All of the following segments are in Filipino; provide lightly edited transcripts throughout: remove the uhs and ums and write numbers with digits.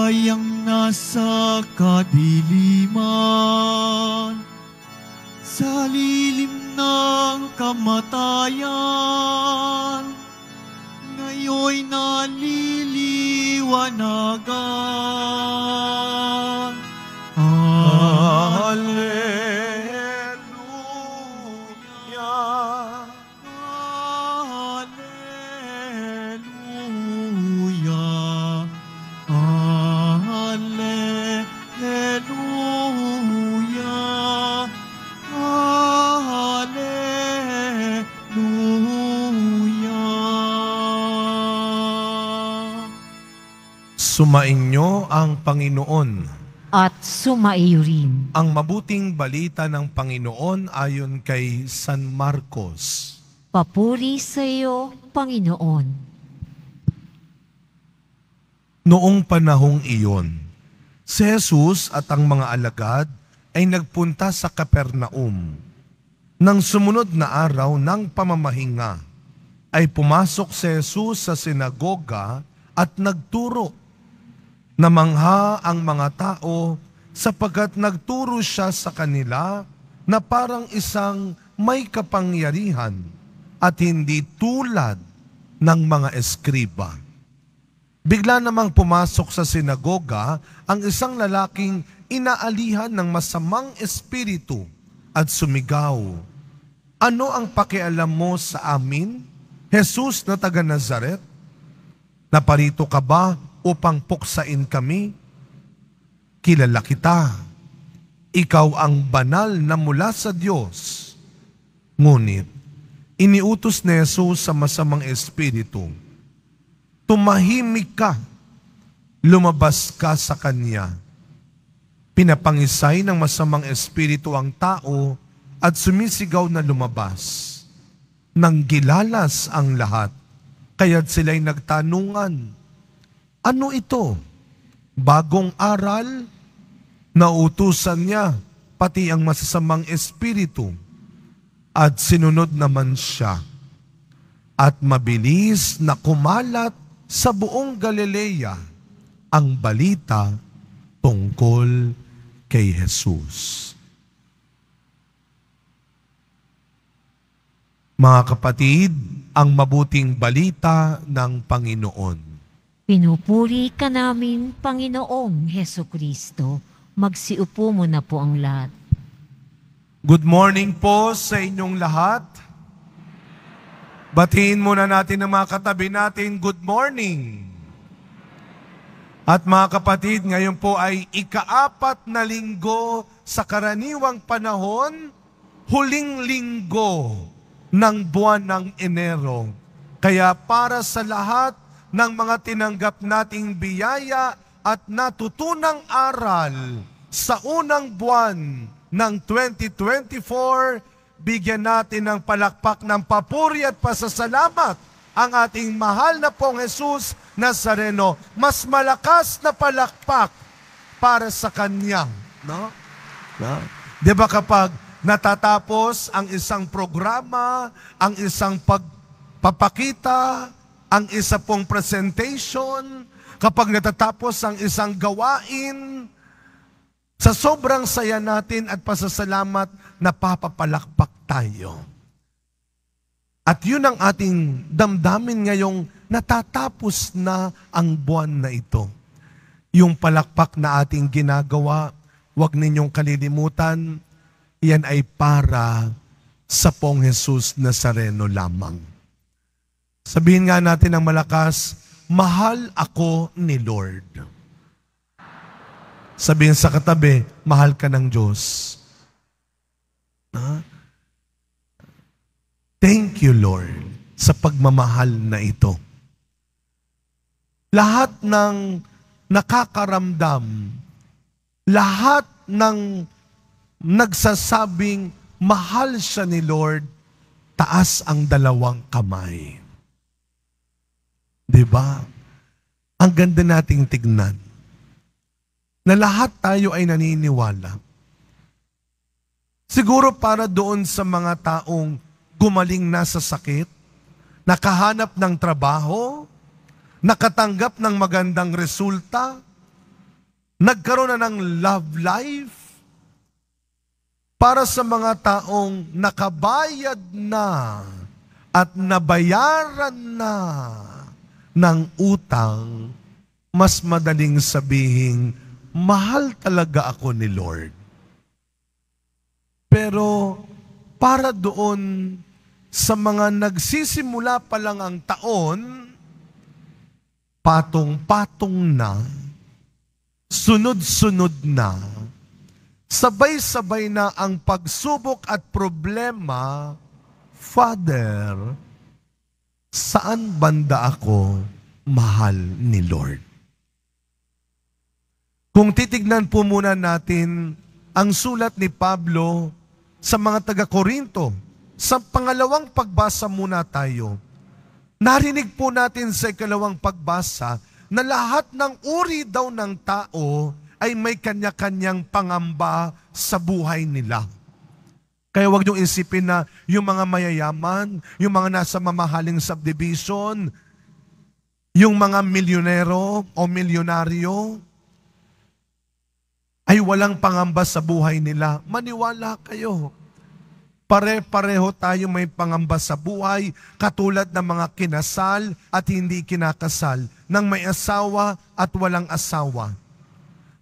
Tayang nasa kadiliman, sa lilim ng kamatayan, ngayon'y naliliwanagan. Hallelujah! Hallelujah! Hallelujah! Hallelujah! Sumainyo ang Panginoon. At sumaiyo rin. Ang mabuting balita ng Panginoon ayon kay San Marcos. Papuri sa iyo, Panginoon. Noong panahong iyon, si Jesus at ang mga alagad ay nagpunta sa Capernaum. Nang sumunod na araw ng pamamahinga, ay pumasok si Jesus sa sinagoga at nagturo. Namangha ang mga tao sapagkat nagturo siya sa kanila na parang isang may kapangyarihan at hindi tulad ng mga eskriba. Bigla namang pumasok sa sinagoga ang isang lalaking inaalihan ng masamang espiritu at sumigaw, "Ano ang pakialam mo sa amin, Jesus na taga Nazaret? Naparito ka ba upang puksain kami? Kilala kita. Ikaw ang banal na mula sa Diyos." Ngunit, iniutos ni Jesus sa masamang espiritu, "Tumahimik ka, lumabas ka sa kanya." Pinapangisay ng masamang espiritu ang tao at sumisigaw na lumabas. Nang gilalas ang lahat, kaya't sila'y nagtanungan, "Ano ito? Bagong aral?" Nautusan niya pati ang masasamang espiritu at sinunod naman siya. At mabilis na kumalat sa buong Galilea ang balita tungkol kay Jesus. Mga kapatid, ang mabuting balita ng Panginoon. Pinupuri ka namin, Panginoong Hesukristo. Magsiupo mo na po ang lahat. Good morning po sa inyong lahat. Batiin muna natin ang mga katabi natin, good morning. At mga kapatid, ngayon po ay ika-4 na linggo sa karaniwang panahon, huling linggo ng buwan ng Enero. Kaya para sa lahat ng mga tinanggap nating biyaya at natutunang aral sa unang buwan ng 2024, bigyan natin ng palakpak ng papuri at pasasalamat ang ating mahal na pong Jesus Nazareno. Mas malakas na palakpak para sa Kanya. No? No? Di ba kapag natatapos ang isang programa, ang isang pagpapakita, ang isa pong presentation, kapag natatapos ang isang gawain, sa sobrang saya natin at pasasalamat, napapapalakpak tayo. At yun ang ating damdamin ngayong natatapos na ang buwan na ito. Yung palakpak na ating ginagawa, huwag ninyong kalilimutan, yan ay para sa pong Jesus Nazareno lamang. Sabihin nga natin ng malakas, mahal ako ni Lord. Sabihin sa katabi, mahal ka ng Diyos. Thank you, Lord, sa pagmamahal na ito. Lahat ng nakakaramdam, lahat ng nagsasabing mahal siya ni Lord, taas ang dalawang kamay. Diba? Ang ganda nating tignan na lahat tayo ay naniniwala. Siguro para doon sa mga taong gumaling na sa sakit, nakahanap ng trabaho, nakatanggap ng magandang resulta, Nagkaroon na ng love life para sa mga taong nakabayad na at nabayaran na ng utang. Mas madaling sabihin, mahal talaga ako ni Lord. Pero para doon sa mga nagsisimula pa lang ang taon, patong-patong na, sunod-sunod na, sabay-sabay na ang pagsubok at problema. Father, saan banda ako mahal ni Lord? Kung titignan po muna natin ang sulat ni Pablo sa mga taga-Korinto, sa pangalawang pagbasa muna tayo. Narinig po natin sa ikalawang pagbasa na lahat ng uri daw ng tao ay may kanya-kanyang pangamba sa buhay nila. Kaya huwag niyong isipin na yung mga mayayaman, yung mga nasa mamahaling subdivision, yung mga milyonero o milyonaryo, ay walang pangamba sa buhay nila. Maniwala kayo. Pare-pareho tayo may pangamba sa buhay, katulad ng mga kinasal at hindi kinakasal, ng may asawa at walang asawa.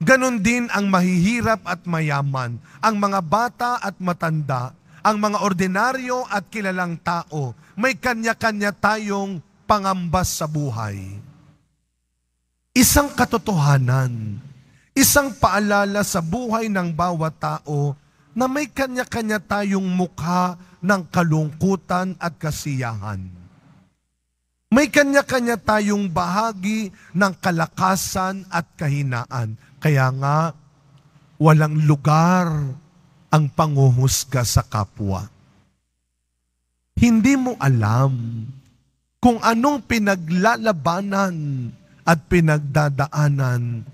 Ganon din ang mahihirap at mayaman, ang mga bata at matanda, ang mga ordinaryo at kilalang tao. May kanya-kanya tayong pangamba sa buhay. Isang katotohanan, isang paalala sa buhay ng bawat tao na may kanya-kanya tayong mukha ng kalungkutan at kasiyahan. May kanya-kanya tayong bahagi ng kalakasan at kahinaan. Kaya nga, walang lugar ang panghuhusga sa kapwa. Hindi mo alam kung anong pinaglalabanan at pinagdadaanan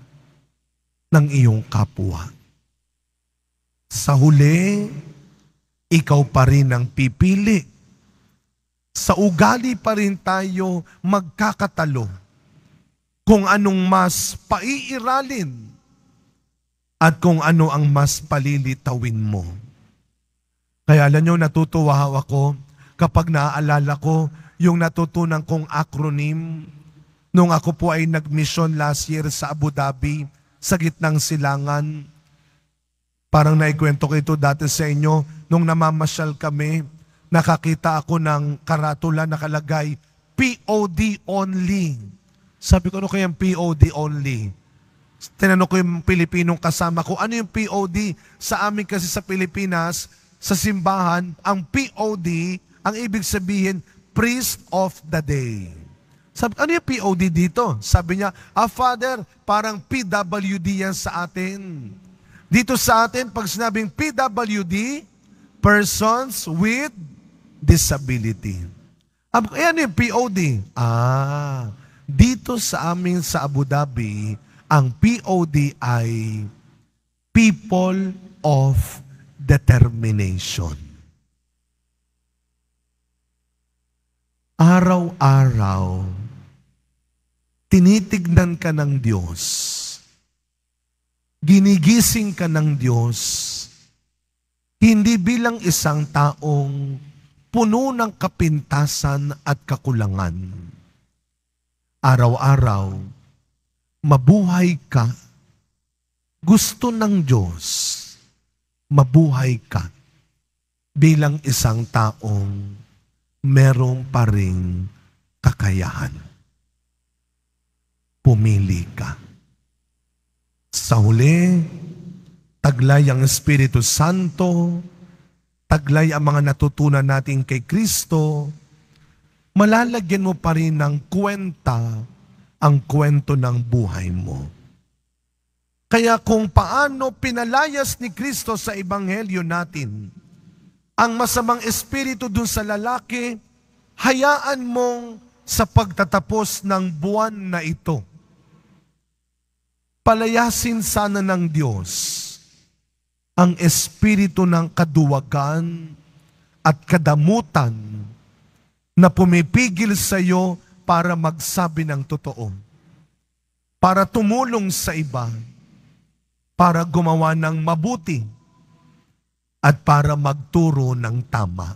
ng iyong kapwa. Sa huli, ikaw pa rin ang pipili. Sa ugali pa rin tayo magkakatalo kung anong mas paiiralin at kung ano ang mas palilitawin mo. Kaya alam nyo, natutuwa ako kapag naaalala ko yung natutunan kong acronym nung ako po ay nag-mission last year sa Abu Dhabi, sa gitnang silangan. Parang naikwento ko ito dati sa inyo, nung namamasyal kami, nakakita ako ng karatula nakalagay, POD only. Sabi ko, ano kaya yung POD only? Tinanong ko yung Pilipinong kasama ko, ano yung POD? Sa amin kasi sa Pilipinas, sa simbahan, ang POD, ang ibig sabihin, Priest of the Day. Sabi, ano yung POD dito? Sabi niya, Father, parang PWD yan sa atin. Dito sa atin, pag sinabing PWD, Persons with Disability. Ano yung POD? Dito sa amin sa Abu Dhabi, ang POD ay People of Determination. Araw-araw, tinitignan ka ng Diyos. Ginigising ka ng Diyos. Hindi bilang isang taong puno ng kapintasan at kakulangan. Araw-araw, mabuhay ka. Gusto ng Diyos, mabuhay ka bilang isang taong merong pa ring kakayahan. Pumili ka. Sa huli, taglay ang Espiritu Santo, taglay ang mga natutunan natin kay Kristo, malalagyan mo pa rin ng kwenta ang kwento ng buhay mo. Kaya kung paano pinalayas ni Kristo sa Ebanghelyo natin, ang masamang espiritu dun sa lalaki, hayaan mong sa pagtatapos ng buwan na ito, palayasin sana ng Diyos ang espiritu ng kaduwagan at kadamutan na pumipigil sa iyo para magsabi ng totoo, para tumulong sa iba, para gumawa ng mabuti at para magturo ng tama.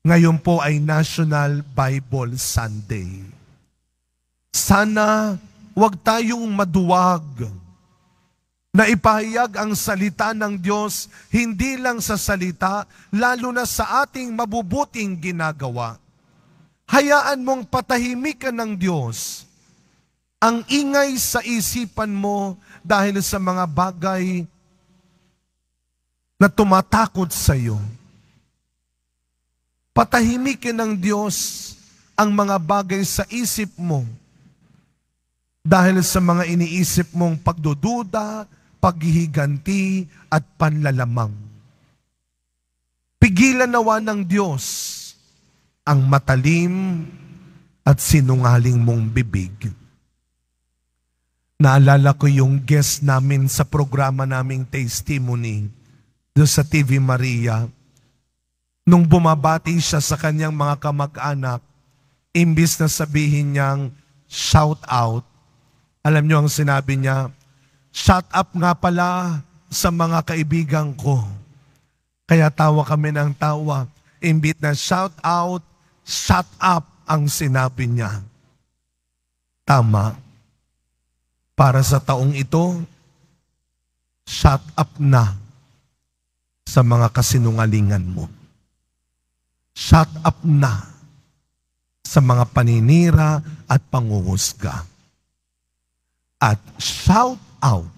Ngayon po ay National Bible Sunday. Sana huwag tayong maduwag na ipahayag ang salita ng Diyos, hindi lang sa salita, lalo na sa ating mabubuting ginagawa. Hayaan mong patahimikan ng Diyos ang ingay sa isipan mo dahil sa mga bagay na tumatakot sa iyo. Patahimikin ng Diyos ang mga bagay sa isip mo dahil sa mga iniisip mong pagdududa, paghihiganti at panlalamang. Pigilan nawa ng Diyos ang matalim at sinungaling mong bibig. Naalala ko yung guest namin sa programa naming Testimony doon sa TV Maria. Nung bumabati siya sa kanyang mga kamag-anak, imbis na sabihin niyang shout out, alam niyo ang sinabi niya, shout up nga pala sa mga kaibigan ko. Kaya tawa kami ng tawa. Imbit na shout out, shut up ang sinabi niya. Tama. Para sa taong ito, shut up na sa mga kasinungalingan mo. Shut up na sa mga paninira at panguhusga. At shout out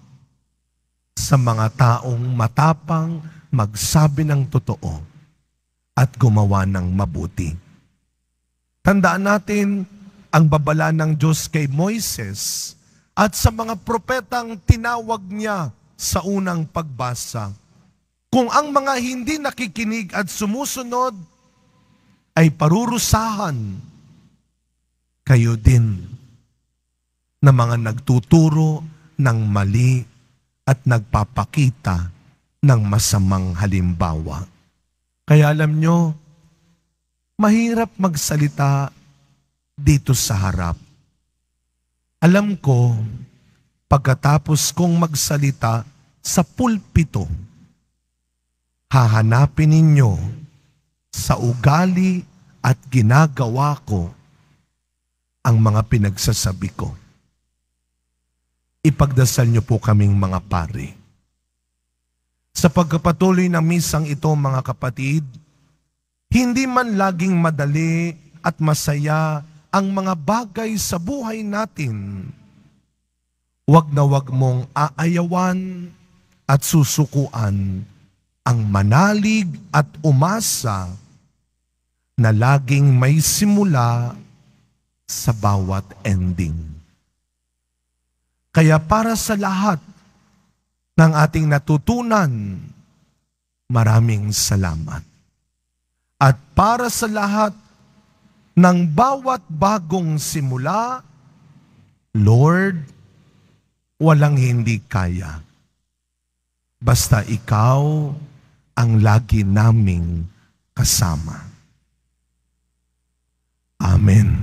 sa mga taong matapang magsabi ng totoo at gumawa ng mabuti. Tandaan natin ang babala ng Diyos kay Moises at sa mga propetang tinawag niya sa unang pagbasa. Kung ang mga hindi nakikinig at sumusunod ay parurusahan, kayo din na mga nagtuturo ng mali at nagpapakita ng masamang halimbawa. Kaya alam nyo, mahirap magsalita dito sa harap. Alam ko, pagkatapos kong magsalita sa pulpito, hahanapin ninyo sa ugali at ginagawa ko ang mga pinagsasabi ko. Ipagdasal niyo po kaming mga pari. Sa pagkapatuloy ng misang ito, mga kapatid, hindi man laging madali at masaya ang mga bagay sa buhay natin. Huwag na huwag mong aayawan at susukuan ang manalig at umasa na laging may simula sa bawat ending. Kaya para sa lahat ng ating natutunan, maraming salamat. At para sa lahat ng bawat bagong simula, Lord, walang hindi kaya. Basta ikaw ang lagi naming kasama. Amen.